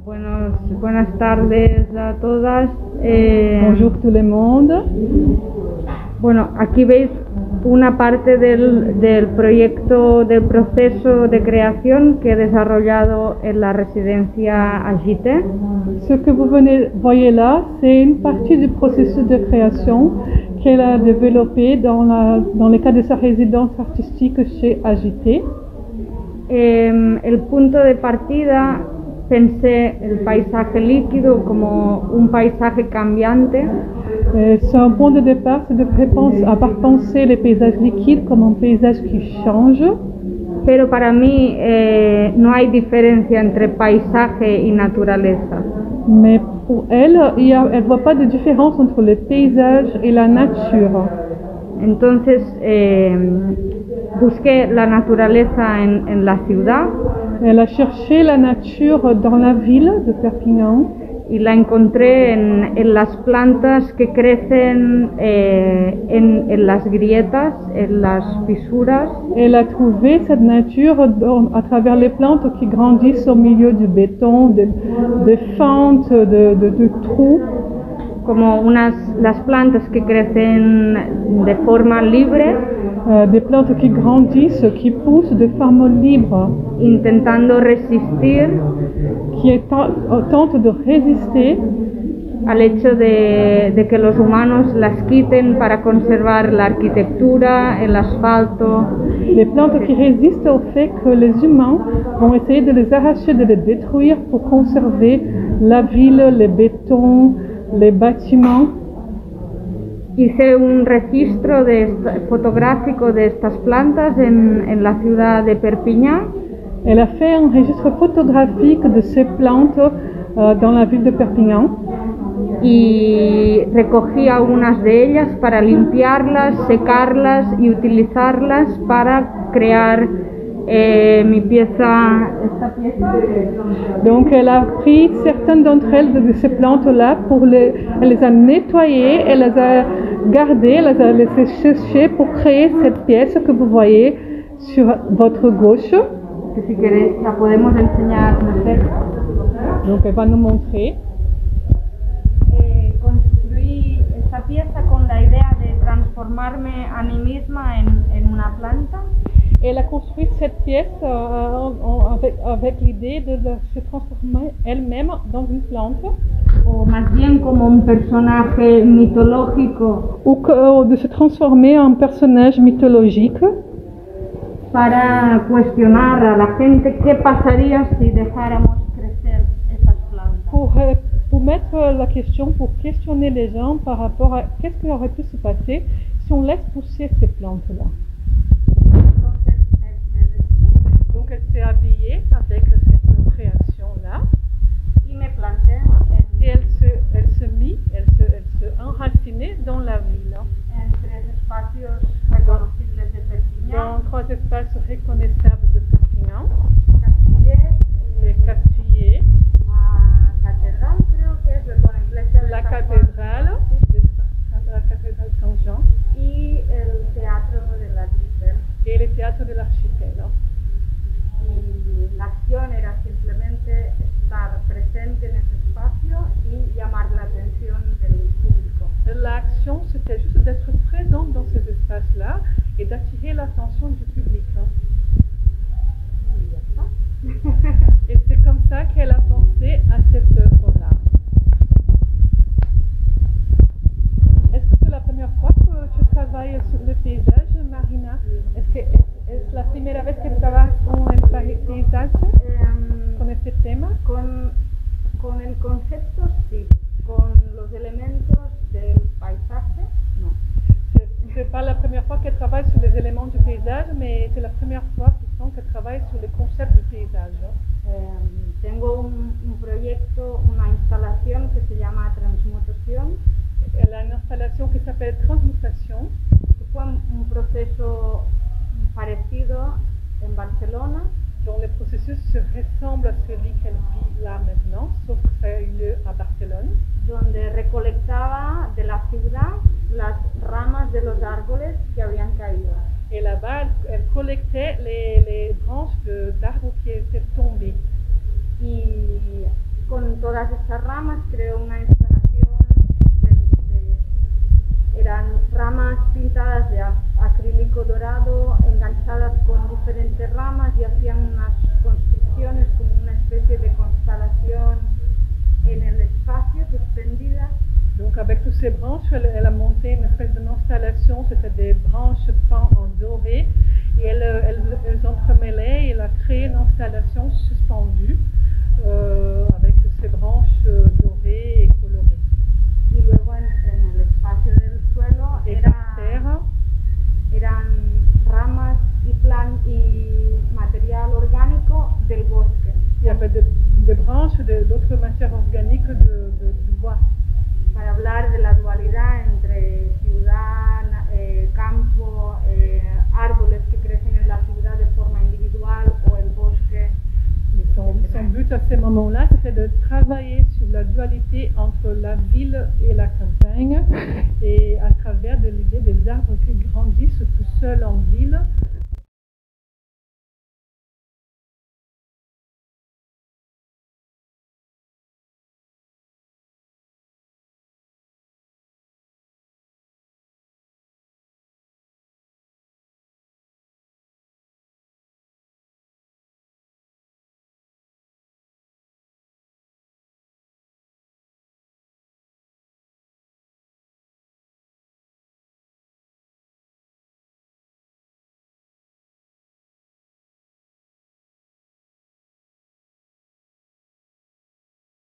Buenas tardes a todas. Bonjour tout le monde. Bueno, aquí veis una parte del proyecto, del proceso de creación que he desarrollado en la residencia Agite. Ce que vous voyez là, c'est une partie du processus de création qu'elle a développé dans le cadre de sa résidence artistique chez Agite. El punto de partida, pensé el paisaje líquido como un paisaje cambiante. C'est un point de départ, c'est de avoir pensé les paysages liquides comme un paysage qui change. Pero para mí no hay diferencia entre paisaje y naturaleza. Mais pour elle, elle ne voit pas de différence entre le paysage et la nature. Entonces busqué la naturaleza en la ciudad. Elle a cherché la nature dans la ville de Perpignan. Y la encontré en las plantas que crecen en las grietas, en las fisuras. Elle a trouvé cette nature à travers les plantes qui grandissent au milieu du béton, des fentes, de trous. Como las plantas que crecen de forma libre. Des plantes qui grandissent, qui poussent de forme libre. Intentando resistir. Qui tentent de résister al hecho de que los humanos las quiten para conservar la arquitectura, el asfalto. Les plantes qui résistent au fait que les humains vont essayer de les arracher, de les détruire pour conserver la ville, les bétons, les bâtiments. Hice un registro fotográfico de estas plantas en la ciudad de Perpiñán. Elle a fait un registre photographique de ces plantes dans la ville de Perpignan. Y recogí algunas de ellas para limpiarlas, secarlas y utilizarlas para crear mi pieza. Donc elle a pris certaines d'entre elles de ces plantes-là, elle les a nettoyées, elle les a gardées, elle les a laissées sécher pour créer cette pièce que vous voyez sur votre gauche. Que si queréis la podemos enseñar mejor. Donc elle va nous montrer. Construí esta pieza con la idea de transformarme a mí misma en una planta. Elle a construit cette pièce avec l'idée de se transformer elle-même dans une plante. O más bien como un personaje mitológico. Ou de se transformer en personnage mythologique. Para cuestionar a la gente qué pasaría si dejáramos crecer esas plantas. Pour mettre la question, pour questionner les gens par rapport à qu'est-ce qui aurait pu se passer si on laisse pousser ces plantes-là. Donc elle s'est habillée avec cette création-là. Y me planté. Et elle se enracinait dans la ville. En tres espacios reconocibles de Perpiñán. Dans 3 espaces reconnaissables de Perpignan. Les Castillets. La cathédrale, creo que es la iglesia de la cathédrale Saint-Jean. Y el teatro de l'archipel. Et le théâtre de l'archipel. Y la acción era simplemente estar presente en ese espacio y llamar la atención del público. L'action, c'était juste d'être présente dans ces espaces-là et d'attirer l'attention du public. Et c'est comme ça qu'elle a pensé à cette œuvre-là. Est-ce que c'est la première fois que tu travailles sur le paysage, Marina? ¿Es la primera vez que trabajas con el paisaje? ¿Con este tema? Con el concepto sí, con los elementos del paisaje no. C'est pas la première fois qu'elle travaille sur les éléments du paysage, mais c'est la première fois qu'elle travaille sur les concepts du paysage. Tengo un proyecto, una instalación que se llama Transmutación. Elle a une installation qui s'appelle Transmutation. Fue un proceso parecido en Barcelona. Dont le processus se ressemble à celui qu'elle vit là maintenant, sauf que ça a eu lieu à Barcelone. Donde recolectaba de la ciudad las ramas de los árboles que habían caído. Et là-bas, elle collectait les branches d'arbres qui étaient tombées. Y con todas estas ramas creó una instalación, eran ramas pintadas de acrílico dorado, enganchadas con diferentes ramas y hacían unas construcciones como una especie de constelación en el espacio suspendida. Donc avec toutes ces branches, elle a monté une espèce d'installation, c'était des branches peintes en doré, et elles entremêlaient, et elle a créé une installation suspendue avec ces branches dorées et colorées. Y luego en el espacio del suelo eran ramas y material orgánico del bosque. Il y avait des branches d'autres matières organiques du bois. Para hablar de la dualidad entre ciudad, campo, árboles que crecen en la ciudad de forma individual o el bosque. Son but à ces moments-là, c'était de travailler sur la dualité entre la ville et la campagne, et à travers de l'idée des arbres qui grandissent tout seuls en ville,